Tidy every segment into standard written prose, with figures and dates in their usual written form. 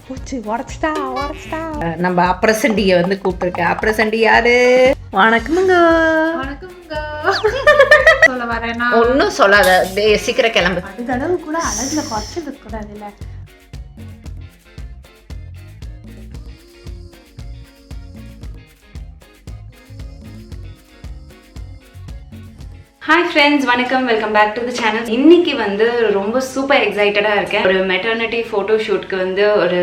போச்சு, உடச்சிட்டா. நம்ம அப்ரசண்டியை வந்து கூப்பிட்டுருக்கேன். அப்ரசண்டி யாரு? வணக்கமுங்க. சொல்ல வரேன்னா ஒன்றும் சொல்லாத, சீக்கிரம் கிளம்பு. அந்த அளவு கூட அழகுல குறைச்சல் இருக்கக்கூடாது இல்லை. ஹாய் ஃப்ரெண்ட்ஸ், வணக்கம், welcome back to the channel. இன்னைக்கு வந்து ரொம்ப சூப்பர் எக்ஸைட்டடாக இருக்கேன். ஒரு மெட்டர்னிட்டி ஃபோட்டோஷூட்க்கு வந்து ஒரு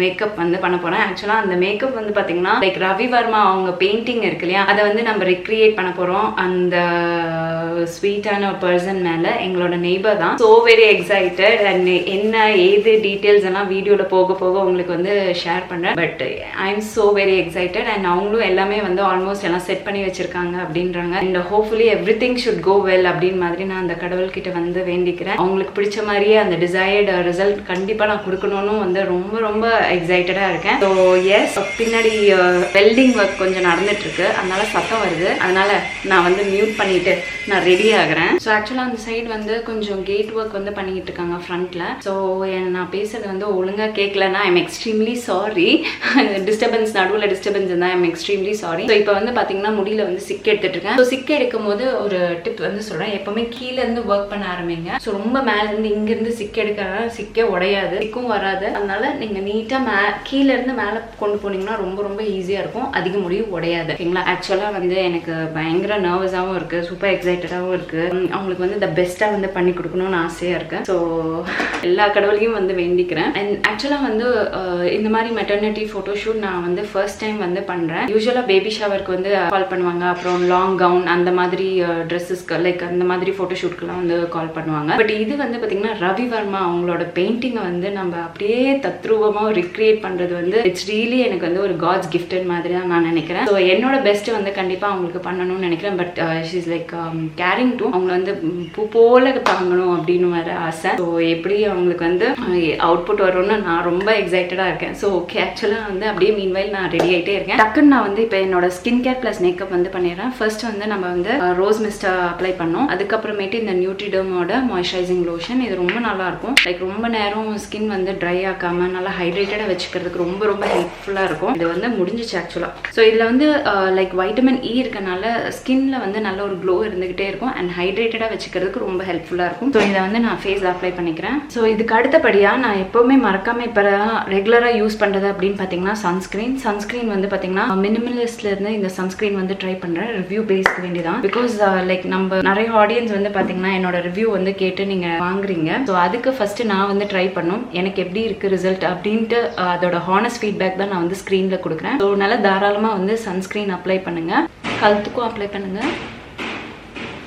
மேக்கப் வந்து பண்ண போகிறேன். ஆக்சுவலாக அந்த மேக்கப் வந்து பார்த்தீங்கன்னா லைக் ரவி வர்மா அவங்க பெயிண்டிங் இருக்கு இல்லையா, அதை வந்து நம்ம ரிக்ரியேட் பண்ண போகிறோம். அந்த ஸ்வீட்டான பர்சன் மேலே, எங்களோட நெய்பர் தான். So very excited. அண்ட் என்ன ஏது டீட்டெயில்ஸ் எல்லாம் வீடியோவில் போக போக உங்களுக்கு வந்து ஷேர் பண்ணுறேன். But I am so very excited. And அவங்களும் எல்லாமே வந்து ஆல்மோஸ்ட் எல்லாம் செட் பண்ணி வச்சிருக்காங்க அப்படின்றாங்க. And hopefully every thing go well அப்படின்னு மாதிரி நான் அந்த கடவுள்கிட்ட வந்து வேண்டிக்கிறேன். அவங்களுக்கு பிடிச்ச மாதிரியே அந்த டிசைர்டு ரிசல்ட் கண்டிப்பா நான் கொடுக்கணும்னு வந்து ரொம்ப ரொம்ப எக்ஸைட்டடா இருக்கேன். ஸோ எஸ், பின்னாடி வெல்டிங் ஒர்க் கொஞ்சம் நடந்துட்டு இருக்கு, அதனால சத்தம் வருது. அதனால நான் வந்து மியூட் பண்ணிட்டு நான் ரெடி ஆகுறேன். ஸோ ஆக்சுவலா அந்த சைடு வந்து கொஞ்சம் கேட் ஒர்க் வந்து பண்ணிட்டு இருக்காங்க ஃப்ரண்ட்ல. ஸோ நான் பேசுறது வந்து ஒழுங்கா கேட்கலன்னா I am extremely sorry. Disturbance, நடுவில் டிஸ்டர்பன்ஸ் இருந்தால் I am extremely sorry. So இப்போ வந்து பாத்தீங்கன்னா முடியல வந்து சிக் எடுத்துட்டு இருக்கேன். ஸோ சிக் எடுக்கும் போது ஒரு டிப் வந்து சொல்றேன், எப்பவுமே கீழே இருந்து ஒர்க் பண்ண ஆரம்பிங்க. ஸோ ரொம்ப மேல இருந்து இங்க இருந்து சிக்க எடுக்கிறனால சிக்கே உடையாது, சிக்கும் வராது. அதனால நீங்க நீட்டா கீழே இருந்து மேல கொண்டு போனீங்கன்னா ரொம்ப ரொம்ப ஈஸியா இருக்கும், அதிக முடிவு உடையாது. ஓகேங்களா? ஆக்சுவலா வந்து எனக்கு பயங்கர நர்வஸாகவும் இருக்கு, சூப்பர் எக்ஸைட்டடாகவும் இருக்கு. அவங்களுக்கு வந்து த பெஸ்டா வந்து பண்ணி கொடுக்கணும்னு ஆசையா இருக்கு. ஸோ எல்லா கடவுளையும் வந்து வேண்டிக்கிறேன். அண்ட் ஆக்சுவலா வந்து இந்த மாதிரி மெட்டர்னிட்டி ஃபோட்டோஷூட் நான் வந்து ஃபர்ஸ்ட் டைம் வந்து பண்றேன். யூஸ்வலா பேபி ஷவருக்கு வந்து கால் பண்ணுவாங்க, அப்புறம் லாங் கவுன் அந்த மாதிரி ட்ரெஸ்ஸஸ்க்கு லைக் அந்த மாதிரி ஃபோட்டோஷூட்க்குலாம் வந்து கால் பண்ணுவாங்க. பட் இது வந்து பார்த்தீங்கன்னா ரவி வர்மா அவங்களோட பெயிண்டிங்கை வந்து நம்ம அப்படியே தத்ரூபமாக ரிக்ரியேட் பண்ணுறது வந்து இட்ஸ் ரியலி எனக்கு வந்து ஒரு காட்ஸ் கிஃப்டட் மாதிரி தான் நான் நினைக்கிறேன். ஸோ என்னோட பெஸ்ட் வந்து கண்டிப்பாக அவங்களுக்கு பண்ணணும்னு நினைக்கிறேன். But she is like caring to அவங்களை வந்து பூ போல தாங்கணும் அப்படின்னு வர ஆசை. ஸோ எப்படி அவங்களுக்கு வந்து அவுட்புட் வரும்னு நான் ரொம்ப எக்ஸைட்டடாக இருக்கேன். ஸோ ஓகே, ஆக்சுவலாக வந்து அப்படியே மீன்வைல் நான் ரெடி ஆகிட்டே இருக்கேன். டக்குன்னு நான் வந்து இப்போ என்னோட ஸ்கின் கேர் ப்ளஸ் மேக்கப் வந்து பண்ணிடுறேன். ஃபர்ஸ்ட் வந்து நம்ம வந்து ரோஸ் மிஸ்டர் அப்ளை பண்ணோம். அதுக்கப்புறமேட்டு இந்த நியூட்ரிடர்மோட மாய்ஸ்சரைசிங் லோஷன், இது ரொம்ப நல்லா இருக்கும். லைக் ரொம்ப நேரம் ஸ்கின் வந்து ட்ரை ஆக்காம நல்லா ஹைட்ரேட்டடா வச்சுக்கிறதுக்கு ரொம்ப ரொம்ப ஹெல்ப்ஃபுல்லா இருக்கும். இது வந்து முடிஞ்சிச்சு ஆக்சுவலா. ஸோ இதுல வந்து லைக் வைட்டமின் இ இருக்கனால ஸ்கின்ல வந்து நல்ல ஒரு க்ளோ இருந்துகிட்டே இருக்கும் அண்ட் ஹைட்ரேட்டடா வச்சுக்கிறதுக்கு ரொம்ப ஹெல்ப்ஃபுல்லா இருக்கும். ஸோ இதை வந்து நான் ஃபேஸ்ல அப்ளை பண்ணிக்கிறேன். ஸோ இதுக்கு அடுத்தபடியா நான் எப்பவுமே மறக்காம இப்போ ரெகுலரா யூஸ் பண்றது அப்படின்னு பாத்தீங்கன்னா சன்ஸ்கிரீன் வந்து பாத்தீங்கன்னா மினிமலிஸ்ட்ல இருந்து இந்த சன்ஸ்கிரீன் வந்து ட்ரை பண்றேன். ரிவ்யூ பேஸ்க்கு வேண்டிதான். பிகாஸ் லைக் நம்ம நிறைய ஆடியன்ஸ் வந்து பாத்தீங்கன்னா என்னோட ரிவ்யூ வந்து கேட்டு நீங்க வாங்குறீங்க. ஸோ அதுக்கு ஃபர்ஸ்ட் நான் வந்து ட்ரை பண்ணும், எனக்கு எப்படி இருக்கு ரிசல்ட் அப்படின்ட்டு அதோட ஹானஸ்ட் ஃபீட்பேக் தான் நான் வந்து ஸ்க்ரீன்ல கொடுக்குறேன். ஸோ நல்லா தாராளமா வந்து சன்ஸ்கிரீன் அப்ளை பண்ணுங்க, கழுத்துக்கும் அப்ளை பண்ணுங்க.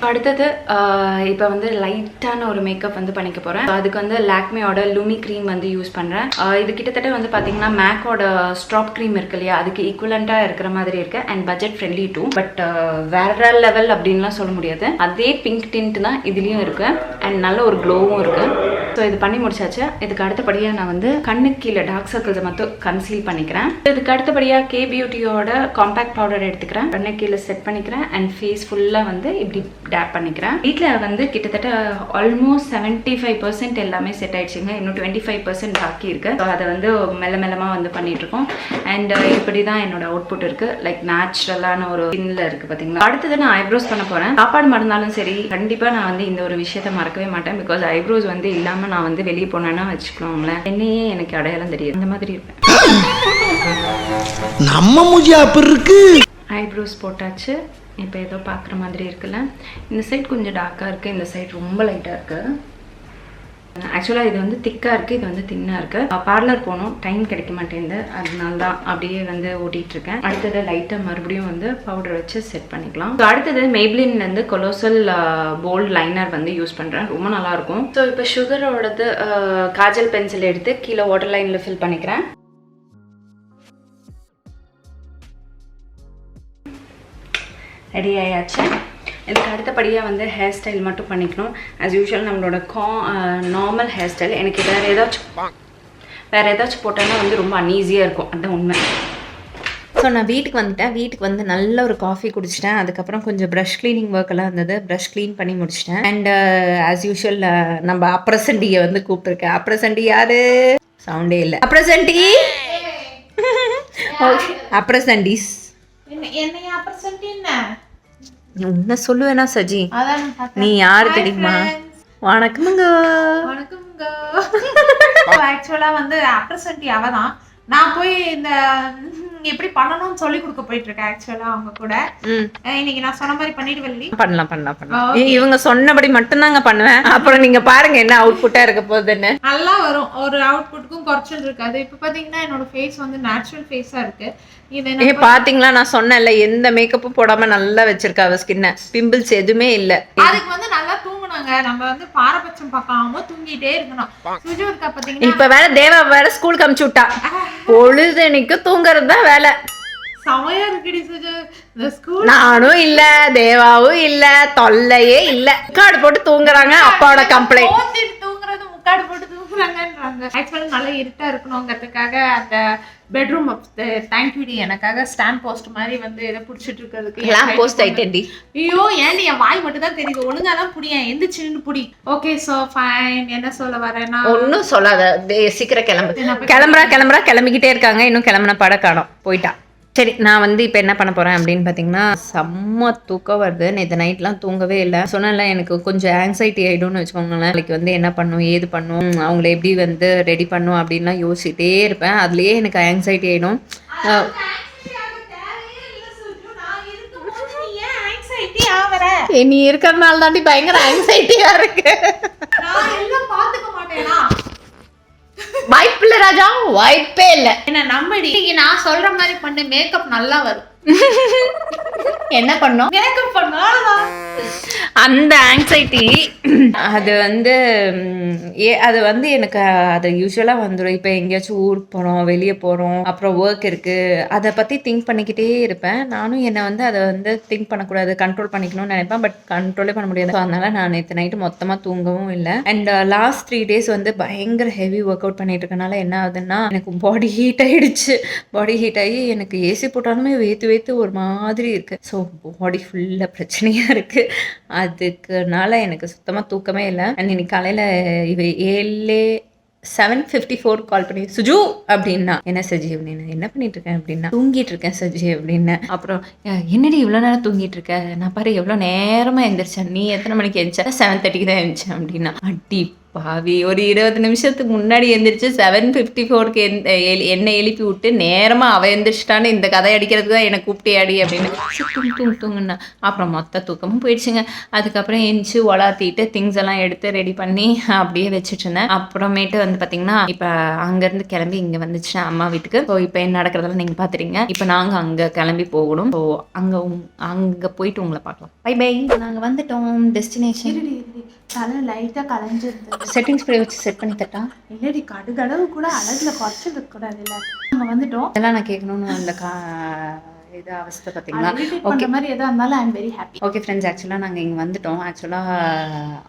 அடுத்தது இப்போ வந்து லைட்டான ஒரு மேக்கப் வந்து பண்ணிக்க போகிறேன். அதுக்கு வந்து லாக்மேயோட லூமி க்ரீம் வந்து யூஸ் பண்ணுறேன். இது கிட்டத்தட்ட வந்து பார்த்தீங்கன்னா மேக்கோட ஸ்ட்ராப் க்ரீம் இருக்கு இல்லையா, அதுக்கு ஈக்குவலண்ட்டாக இருக்கிற மாதிரி இருக்கு and budget friendly too. But வேற லெவல் அப்படின்லாம் சொல்ல முடியாது, அதே பிங்க் டிண்ட் தான் இதுலேயும் இருக்கு அண்ட் நல்ல ஒரு க்ளோவும் இருக்கு. ஸோ இது பண்ணி முடிச்சாச்சு. இதுக்கு அடுத்தபடியாக நான் வந்து கண்ணுக்கு கீழே டார்க் சர்க்கிள்ஸை மட்டும் கன்சீல் பண்ணிக்கிறேன். இதுக்கு அடுத்தபடியாக கே பியூட்டியோட காம்பேக்ட் பவுடர் எடுத்துக்கிறேன், கண்ணுக்கு கீழே செட் பண்ணிக்கிறேன் அண்ட் ஃபேஸ் ஃபுல்லாக வந்து இப்படி டேப் பண்ணிக்கிறேன். வீட்டில் வந்து கிட்டத்தட்ட ஆல்மோஸ்ட் 75% எல்லாமே செட் ஆயிடுச்சுங்க. இன்னும் 25% பாக்கி இருக்கு. ஸோ அதை வந்து மெல்ல மெல்லமாக வந்து பண்ணிட்டு இருக்கோம். அண்ட் இப்படி தான் என்னோட அவுட்புட் இருக்கு. லைக் நேச்சுரலான ஒரு ஸ்கின்ல இருக்கு பார்த்தீங்களா. அடுத்தது நான் ஐப்ரோஸ் பண்ண போறேன். சாப்பாடு மறந்தாலும் சரி, கண்டிப்பாக நான் வந்து இந்த ஒரு விஷயத்த மறக்கவே மாட்டேன். பிகாஸ் ஐப்ரோஸ் வந்து இல்லாமல் நான் வந்து வெளியே போனேன்னா வச்சுக்கலாம்ல, என்னையே எனக்கு அடையாளம் தெரியும், அந்த மாதிரி இருப்பேன். நம்ம மூஞ்சி அப்படி இருக்கு. ஐப்ரோஸ் போட்டாச்சு. இப்போ ஏதோ பார்க்குற மாதிரி இருக்குல்ல. இந்த சைட் கொஞ்சம் டார்க்காக இருக்குது, இந்த சைட் ரொம்ப லைட்டாக இருக்குது. ஆக்சுவலாக இது வந்து திக்காக இருக்குது, இது வந்து தின்னாக இருக்குது. பார்லர் போகணும், டைம் கிடைக்க மாட்டேங்குது, அதனால தான் அப்படியே வந்து ஓட்டிகிட்டு இருக்கேன். அடுத்தது லைட்டாக மறுபடியும் வந்து பவுடர் வச்சு செட் பண்ணிக்கலாம். ஸோ அடுத்தது மேப்ளின்லேருந்து கொலோசல் போல்ட் லைனர் வந்து யூஸ் பண்ணுறேன், ரொம்ப நல்லாயிருக்கும். ஸோ இப்போ சுகரோடது காஜல் பென்சில் எடுத்து கீழே வாட்டர் லைனில் ஃபில் பண்ணிக்கிறேன். ரெடி ஆயாச்சு. இதுக்கு அடுத்தபடியாக வந்து ஹேர் ஸ்டைல் மட்டும் பண்ணிக்கணும். ஆஸ் யூஷுவல் நம்மளோட நார்மல் ஹேர் ஸ்டைல். எனக்கு வேறு ஏதாச்சும் போட்டோன்னா வந்து ரொம்ப அன்ஈஸியாக இருக்கும், அதுதான் உண்மை. ஸோ நான் வீட்டுக்கு வந்துட்டேன். வீட்டுக்கு வந்து நல்ல ஒரு காஃபி குடிச்சிட்டேன். அதுக்கப்புறம் கொஞ்சம் ப்ரஷ் க்ளீனிங் ஒர்க் எல்லாம் இருந்தது. ப்ரஷ் க்ளீன் பண்ணி முடிச்சிட்டேன். அண்ட் ஆஸ் யூஷுவல் நம்ம அப்ரசண்டியை வந்து கூப்பிட்டுருக்கேன். அப்ரசண்டி யாரு? சவுண்டே இல்லை. அப்ரசண்டி அப்ரசண்டிஸ் என்னைய அப்ரசண்டி என்ன உன்ன சொல்லுவேனா சஜி? அதான் நீ யாரு தெரியுமா? வணக்கமுங்க. வணக்கம்ங்க. ஆக்சுவலா வந்து அப்ரசண்டி அவதான். நான் போய் இந்த எப்படி பண்ணணும்னு சொல்லி கொடுக்க போயிட்டு இருக்கேன் ஆக்சுவலா அவங்க கூட. இன்னைக்கு நான் சொன்ன மாதிரி பண்ணிட்டு வெளியே பண்ணலாம். இவங்க சொன்னபடி மட்டும்தாங்க பண்ணுவேன். அப்புறம் நீங்க பாருங்க என்ன அவுட்புட்டா இருக்க போகுதுன்னு. நல்லா வரும். ஒரு அவுட்புட்டுக்கும் குறைச்சல் இருக்காது. இப்ப பாத்தீங்கன்னா என்னோட ஃபேஸ் வந்து நேச்சுரல் ஃபேஸா இருக்கு. பாத்தீங்களா, நான் சொன்னேன்ல எந்த மேக்கப்பும் போடாம நல்லா வச்சிருக்கா அவ ஸ்கின்ன. பிம்பிள்ஸ் எதுவுமே இல்ல. அதுக்கு வந்து நல்லா தூங்குனாங்க. நம்ம வந்து பாரபட்சம் பார்க்காம தூங்கிட்டே இருக்கணும். சுஜு இருக்கா பாத்தீங்கன்னா. இப்ப வேற தேவா வேற ஸ்கூலுக்கு அனுப்பிச்சு விட்டா. பொழுதுனிக்கு தூங்குறது தான் வேலை. சமையா இருக்குடி சுஜு. இந்த ஸ்கூல் நானும் இல்ல, தேவாவும் இல்ல, தொல்லையே இல்ல. முக்காடு போட்டு தூங்குறாங்க. அப்பாவோட கம்ப்ளைண்ட். தூங்குறது முக்காடு போட்டு தூங்குறாங்கன்றாங்க. ஆக்சுவலா நல்லா இருட்டா இருக்கணுங்கிறதுக்காக அந்த பெட்ரூம் தேங்க்யூடி எனக்காக ஸ்டாண்ட் போஸ்ட் மாதிரி வந்து எதை பிடிச்சிட்டு இருக்கிறதுக்கு லேம்ப் போஸ்ட் ஐட்டண்டி. ஐயோ ஏன்டி என் வாய் மட்டும் தான் தெரியுது. ஒழுங்கா தான் புடியேன். எந்திரிச்சுன்னு புடி. Okay so fine. என்ன சொல்ல வரேன்னா ஒன்னும் சொல்லாத. சீக்கிரம் கிளம்பிக்கிட்டே இருக்காங்க. இன்னும் கிளம்புன பட காணோம். போயிட்டா. சரி, நான் வந்து இப்போ என்ன பண்ண போகிறேன் அப்படின்னு பார்த்தீங்கன்னா, செம்ம தூக்கம் வருது. நேற்று நைட்லாம் தூங்கவே இல்லை. சொன்னேன்ல எனக்கு கொஞ்சம் ஆங்ஸைட்டி ஆகிடும்னு வச்சுக்கோங்களேன். நாளைக்கு வந்து என்ன பண்ணும், ஏது பண்ணும், அவங்கள எப்படி வந்து ரெடி பண்ணும் அப்படின்லாம் யோசிச்சுட்டே இருப்பேன். அதுலேயே எனக்கு ஆங்ஸைட்டி ஆகிடும். நீ இருக்கிறதுனால தாண்டி பயங்கர ஆங்ஸைட்டியாக இருக்கு. வாய்ப்பில்லை ராஜா, வாய்ப்பே இல்லை. என்ன நம்படி. நான் சொல்ற மாதிரி பண்ணு. மேக்கப் நல்லா வரும். என்ன பண்ணோம்? மேக்கப் பண்ணாதான் அந்த ஆங்ஸைட்டி அது வந்து அது வந்து எனக்கு அது யூஸ்வலாக வந்துடும். இப்போ எங்கேயாச்சும் ஊருக்கு போகிறோம், வெளியே போகிறோம், அப்புறம் ஒர்க் இருக்குது, அதை பற்றி திங்க் பண்ணிக்கிட்டே இருப்பேன். நானும் என்னை வந்து அதை வந்து திங்க் பண்ணக்கூடாது, கண்ட்ரோல் பண்ணிக்கணும்னு நினைப்பேன். பட் கண்ட்ரோலே பண்ண முடியாது. ஸோ அதனால் நான் நேற்று நைட்டு மொத்தமாக தூங்கவும் இல்லை. அண்ட் லாஸ்ட் 3 days வந்து பயங்கர ஹெவி ஒர்க் அவுட் பண்ணிட்டு இருக்கனால என்ன ஆகுதுன்னா, எனக்கு பாடி ஹீட் ஆகிடுச்சு. பாடி ஹீட் ஆகி எனக்கு ஏசி போட்டாலுமே வேத்து ஒரு மாதிரி இருக்குது. ஸோ பாடி ஃபுல்லாக பிரச்சனையாக இருக்குது. அதுக்குனால எனக்கு சுத்தமாக தூக்கமே இல்லை. அண்ட் இன்னைக்கு காலையில் 7:54 கால் பண்ணி சுஜு அப்படின்னா, என்ன சஜி அப்படின்னு, என்ன பண்ணிட்டு இருக்கேன் அப்படின்னா, தூங்கிட்டு இருக்கேன் சஜி அப்படின்னு. அப்புறம் என்னடி இவ்வளோ நேரம் தூங்கிட்டு இருக்க, நான் பாரு எவ்வளோ நேரமாக எழுந்திரிச்சேன், நீ எத்தனை மணிக்கு எழுந்திரிச்சா? 7:30 தான் எழுந்திரிச்சேன் அப்படின்னா. அடி பாவி, ஒரு 20 நிமிஷத்துக்கு முன்னாடி எழுந்திரிச்சு 7:54க்கு என்னை எழுப்பி விட்டு நேரமாக அவள் எழுந்திரிச்சிட்டான்னு இந்த கதை அடிக்கிறதுக்கு தான் என்னை கூப்பிட்டே அப்படின்னு தூங்குன்னா. அப்புறம் மொத்த தூக்கமும் போயிடுச்சுங்க. அதுக்கப்புறம் எழுந்துச்சு உலாத்திட்டு திங்ஸ் எல்லாம் எடுத்து ரெடி பண்ணி அப்படியே வச்சுட்டு இருந்தேன். அப்புறமேட்டு வந்து பார்த்தீங்கன்னா, இப்போ அங்கேருந்து கிளம்பி இங்கே வந்துச்சுன்னா அம்மா வீட்டுக்கு. ஸோ இப்போ என்ன நடக்கிறதெல்லாம் நீங்கள் பார்த்துறீங்க. இப்போ நாங்கள் அங்கே கிளம்பி போகணும். ஸோ அங்கே போயிட்டு உங்களை பார்க்கலாம். Bye bye. நாங்கள் வந்துட்டோம் டெஸ்டினேஷன். தலை லைட்டா கலைஞ்சிருந்தது. செட்டிங் ஸ்ப்ரே வச்சு செட் பண்ணி தட்டா? இல்லடி, கடுகளவு கூட அழகுல குறைச்சது கூடாது. இல்லை நாங்கள் வந்துட்டோம். இதெல்லாம் நான் கேட்கணும்னு அந்த இது அவஸ்தை பார்த்தீங்களா? ஓகே, மாதிரி எதாக இருந்தாலும் I am very happy. Okay friends, ஆக்சுவலாக நாங்கள் இங்கே வந்துட்டோம். ஆக்சுவலாக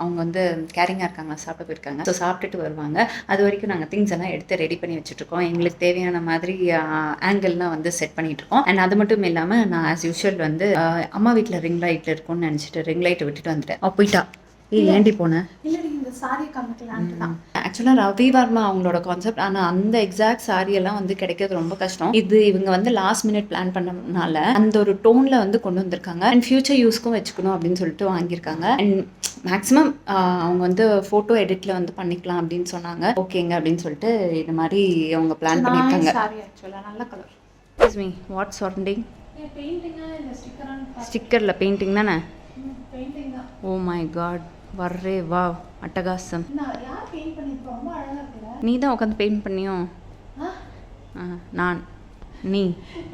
அவங்க வந்து கேரிங்காக இருக்காங்க, சாப்பிட போயிருக்காங்க. ஸோ சாப்பிட்டுட்டு வருவாங்க. அது வரைக்கும் நாங்கள் திங்ஸ் எல்லாம் எடுத்து ரெடி பண்ணி வச்சுட்ருக்கோம். எங்களுக்கு தேவையான மாதிரி ஆங்கிள்லாம் வந்து செட் பண்ணிகிட்ருக்கோம். அண்ட் அது மட்டும் இல்லாமல் நான் ஆஸ் யூஷுவல் வந்து அம்மா வீட்டில் ரிங் லைட்டில் இருக்கும்னு நினச்சிட்டு ரிங் லைட்டை விட்டுட்டு வந்துட்டேன். போயிட்டா. ஏண்டி போனேன்? இல்லடி, இந்த சாரி காமிக்கலான்ட்டு தான். ஆக்சுவலாக ரவி வர்மா அவங்களோட கான்செப்ட். ஆனால் அந்த எக்ஸாக்ட் சாரியெல்லாம் வந்து கிடைக்கிறது ரொம்ப கஷ்டம். இது இவங்க வந்து லாஸ்ட் மினிட் பிளான் பண்ணனால அந்த ஒரு டோனில் வந்து கொண்டு வந்திருக்காங்க. அண்ட் ஃபியூச்சர் யூஸ்க்கும் வச்சுக்கணும் அப்படின்னு சொல்லிட்டு வாங்கியிருக்காங்க. அண்ட் மேக்ஸிமம் அவங்க வந்து ஃபோட்டோ எடிட்டில் வந்து பண்ணிக்கலாம் அப்படின்னு சொன்னாங்க. ஓகேங்க அப்படின்னு சொல்லிட்டு இது மாதிரி அவங்க பிளான் பண்ணியிருக்காங்க. சாரி ஆக்சுவலாக நல்ல colour. Excuse me, what surrounding? ஸ்டிக்கரில் பெயிண்டிங் தானே? ஓ மை காட், வர்றே வா, அட்டகாசம். நீ தான் உட்காந்து பெயிண்ட் பண்ணியோ? நான் நீ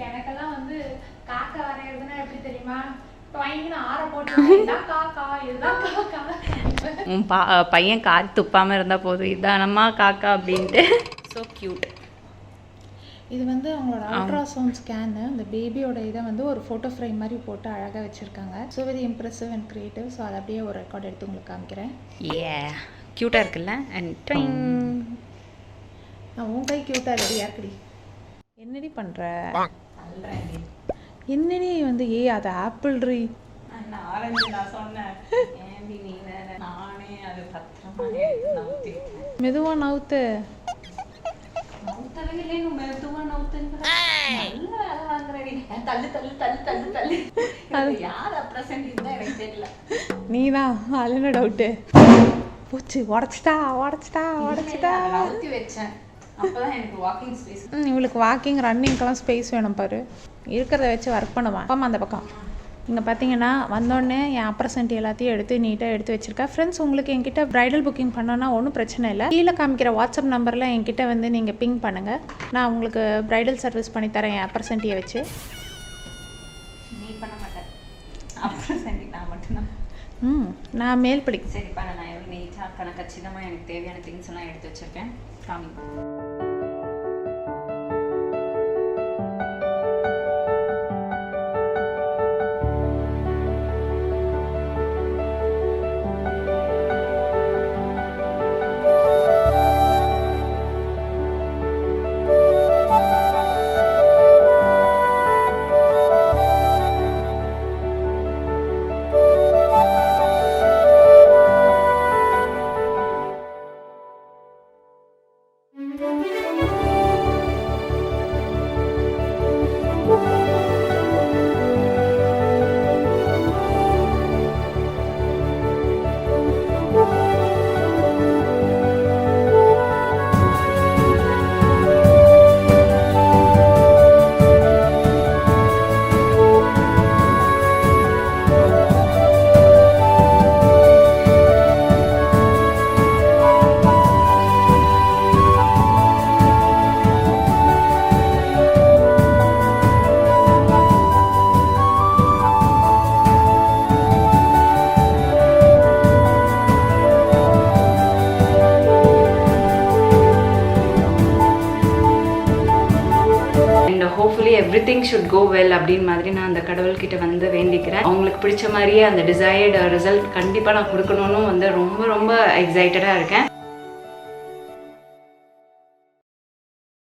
எனக்கெல்லாம் வந்து காக்கா வரையறதுன்னா எப்படி தெரியுமா? உன் பையன் கார் துப்பாமல் இருந்தால் போதும், இதானம்மா காக்கா அப்படின்ட்டு. So cute. இது வந்து அவங்களோட அல்ட்ராசவுண்ட் ஸ்கேனு. இந்த பேபியோட இதை வந்து ஒரு ஃபோட்டோ ஃப்ரேம் மாதிரி போட்டு அழகாக வச்சுருக்காங்க. So very impressive and creative. So அதை அப்படியே ஒரு ரெக்கார்ட் எடுத்து உங்களுக்கு காமிக்கிறேன். க்யூட்டாக இருக்குல்ல? அண்ட் உன் கை க்யூட்டாக ரெடியாக இருக்குடி. என்னடி பண்ணுற? என்னடி வந்து அது ஆப்பிள் ரீ ஆரஞ்சு நான் சொன்னேன். ஏண்டி நீ வேற, நானே அது பத்திரமா நவுத்திட்டேன். மெதுவா நவுத்து. நவுத்தவே இல்லை, நீ மெதுவா நவுத்துன்னு நல்ல வேலை வாங்குறடி. தள்ளு தள்ளு தள்ளு தள்ளு தள்ளு. அது யார் அப்ரசன்ட் இருந்தா எனக்கு தெரியல. நீதான், அது என்ன டவுட்டு? போச்சு, உடச்சிட்டா. நவுத்தி வச்சேன், அப்பதான் எனக்கு வாக்கிங் ஸ்பேஸ். இவளுக்கு வாக்கிங் ரன்னிங்க்கெல்லாம் ஸ்பேஸ் வேணும் பாரு. இருக்கிறத வச்சு ஒர்க் பண்ணுவான். அப்பாமா அந்த பக்கம். இங்கே பார்த்தீங்கன்னா வந்தோடனே என் அப்ரசன்ட் எல்லாத்தையும் எடுத்து நீட்டாக எடுத்து வச்சுருக்கேன். ஃப்ரெண்ட்ஸ், உங்களுக்கு என்கிட்ட ப்ரைடல் புக்கிங் பண்ணோன்னா ஒன்றும் பிரச்சனை இல்லை. கீழே காமிக்கிற வாட்ஸ்அப் நம்பரில் என்கிட்ட வந்து நீங்கள் பிங் பண்ணுங்கள். நான் உங்களுக்கு ப்ரைடல் சர்வீஸ் பண்ணித்தரேன் என் அப்ரசன்ட்டியை வச்சு. நீ பண்ண மாட்டேன், அப்ரசன்ட் நான் மட்டும்தான். நான் மேல் படி. சரிப்பா, நான் எவ்வளோ நீட்டாக கச்சிதமாக எனக்கு தேவையான திங்ஸ் எல்லாம் எடுத்து வச்சுருக்கேன். காமி. Hopefully everything should go well அப்படின்னு மாதிரி நான் அந்த கடவுள்கிட்ட வந்து வேண்டிக்கிறேன். அவங்களுக்கு பிடிச்ச மாதிரியே அந்த டிசைர்டு ரிசல்ட் கண்டிப்பாக நான் கொடுக்கணும்னு வந்து ரொம்ப ரொம்ப எக்ஸைட்டடாக இருக்கேன்.